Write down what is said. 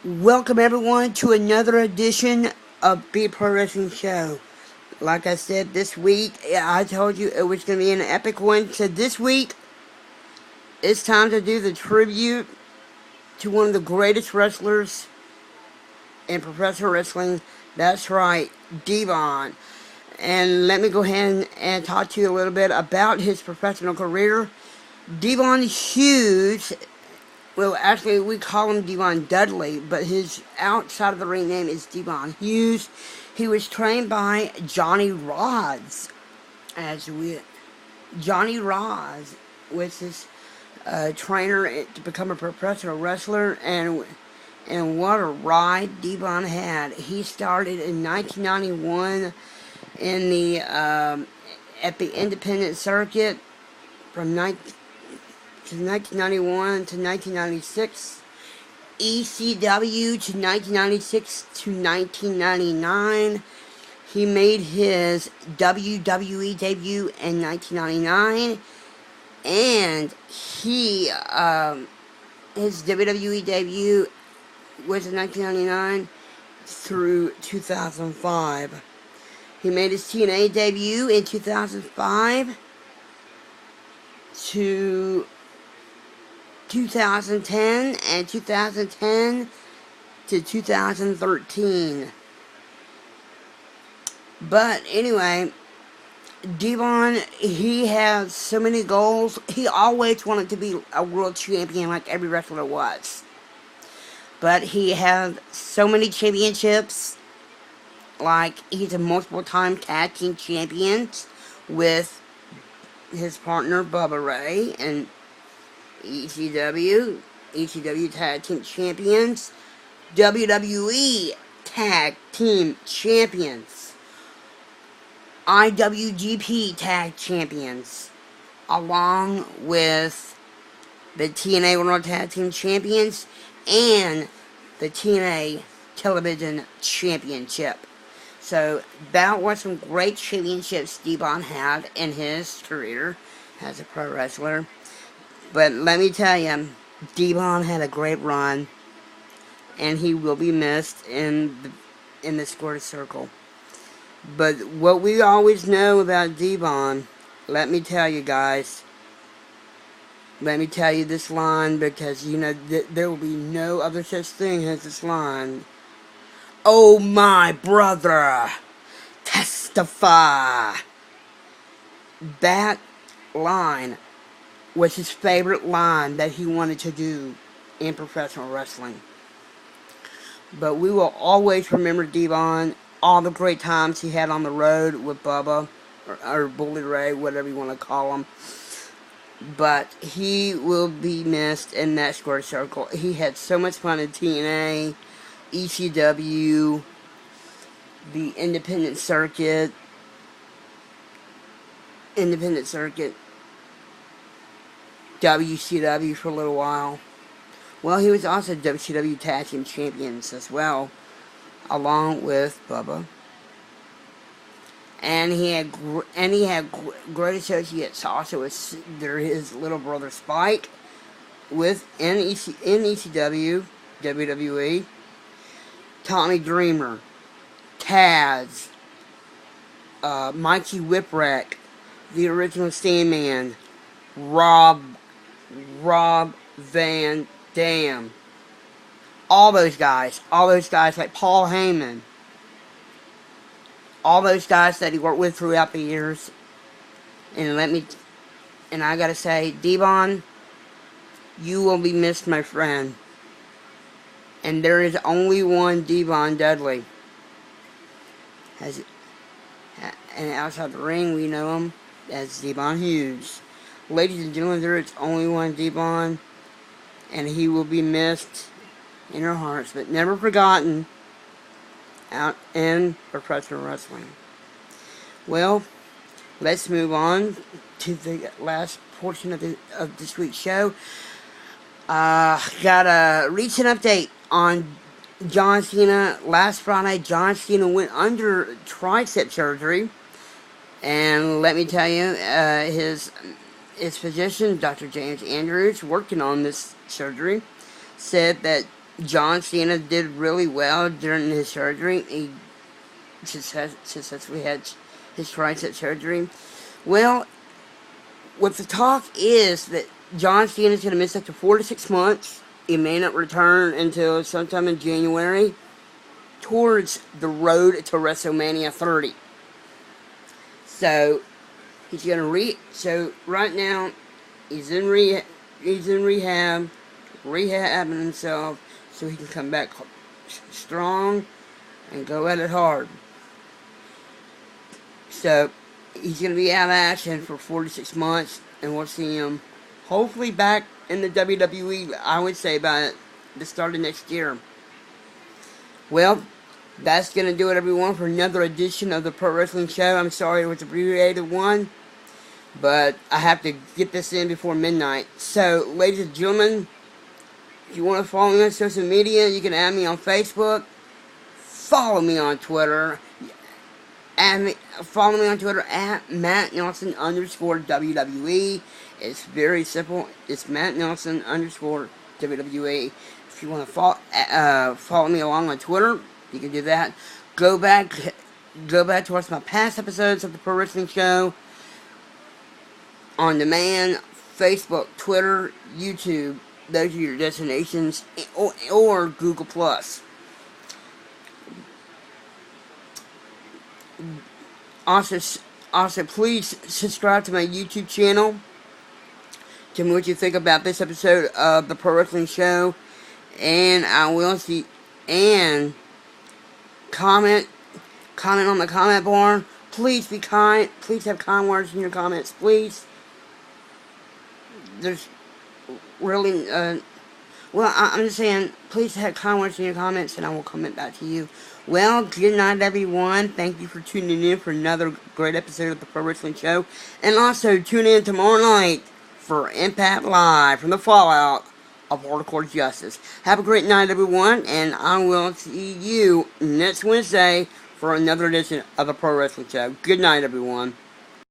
Welcome everyone to another edition of the Pro Wrestling Show. Like I said, this week, I told you it was going to be an epic one. So this week, it's time to do the tribute to one of the greatest wrestlers in professional wrestling. That's right, Devon. And let me go ahead and talk to you a little bit about his professional career. Devon Hughes. Well, actually, we call him Devon Dudley, but his outside of the ring name is Devon Hughes. He was trained by Johnny Rods, Johnny Rods was his trainer to become a professional wrestler, and what a ride Devon had. He started in 1991 in the at the independent circuit from 1991 to 1996, ECW to 1996 to 1999. He made his WWE debut in 1999, and his WWE debut was in 1999 through 2005. He made his TNA debut in 2005 to 2010 and 2010 to 2013. But anyway, Devon, he has so many goals. He always wanted to be a world champion like every wrestler was. But he had so many championships. Like, he's a multiple time tag team champion with his partner Bubba Ray and ECW Tag Team Champions, WWE Tag Team Champions, IWGP Tag Champions, along with the TNA World Tag Team Champions and the TNA Television Championship. So that was some great championships Devon had in his career as a pro wrestler. But let me tell you, Devon had a great run, and he will be missed in the squared circle. But what we always know about Devon, let me tell you guys, let me tell you this line, because you know there will be no other such thing as this line. Oh my brother, testify. That line was his favorite line that he wanted to do in professional wrestling. But we will always remember Devon, all the great times he had on the road with Bubba, or Bully Ray, whatever you want to call him. But he will be missed in that square circle. He had so much fun in TNA, ECW, the independent circuit, WCW for a little while. Well, he was also WCW Tag Team Champions as well, along with Bubba. And he had great associates also with his little brother Spike, with in ECW, WWE, Tommy Dreamer, Taz, Mikey Whipwreck, the original Sandman, Rob Van Dam. All those guys like Paul Heyman. All those guys that he worked with throughout the years. And I gotta say, Devon, you will be missed, my friend. And there is only one Devon Dudley. And outside the ring, we know him as Devon Hughes. Ladies and gentlemen, there is only one Devon, and he will be missed in our hearts, but never forgotten out in professional wrestling. Well, let's move on to the last portion of this week's show. Got a recent update on John Cena. Last Friday, John Cena went under tricep surgery, and let me tell you, his physician, Dr. James Andrews, working on this surgery, said that John Cena did really well during his surgery. He successfully had his tricep surgery. Well, what the talk is that John Cena is going to miss up to 4 to 6 months. He may not return until sometime in January towards the road to WrestleMania 30. So he's going to So right now he's in rehab. He's in rehabbing himself so he can come back strong and go at it hard. So he's going to be out of action for 4 to 6 months, and we'll see him hopefully back in the WWE, I would say, by the start of next year. Well, that's going to do it, everyone, for another edition of the Pro Wrestling Show. I'm sorry it was an abbreviated one, but I have to get this in before midnight. So, ladies and gentlemen, if you want to follow me on social media, you can add me on Facebook. Follow me on Twitter. Follow me on Twitter at @MattNelson_WWE. It's very simple. It's @MattNelson_WWE. If you want to follow me along on Twitter, you can do that. Go back to watch my past episodes of the Pro Wrestling Show on demand. Facebook, Twitter, YouTube. Those are your destinations, or Google Plus. Also, please subscribe to my YouTube channel. Tell me what you think about this episode of the Pro Wrestling Show, and I will see. And comment on the comment bar. Please be kind. Please have kind words in your comments, please. There's really, I'm just saying, please have kind words in your comments, and I will comment back to you. Well, good night, everyone. Thank you for tuning in for another great episode of the Pro Wrestling Show. And also, tune in tomorrow night for Impact Live from the fallout of Hardcore Justice. Have a great night, everyone, and I will see you next Wednesday for another edition of the Pro Wrestling Show. Good night, everyone.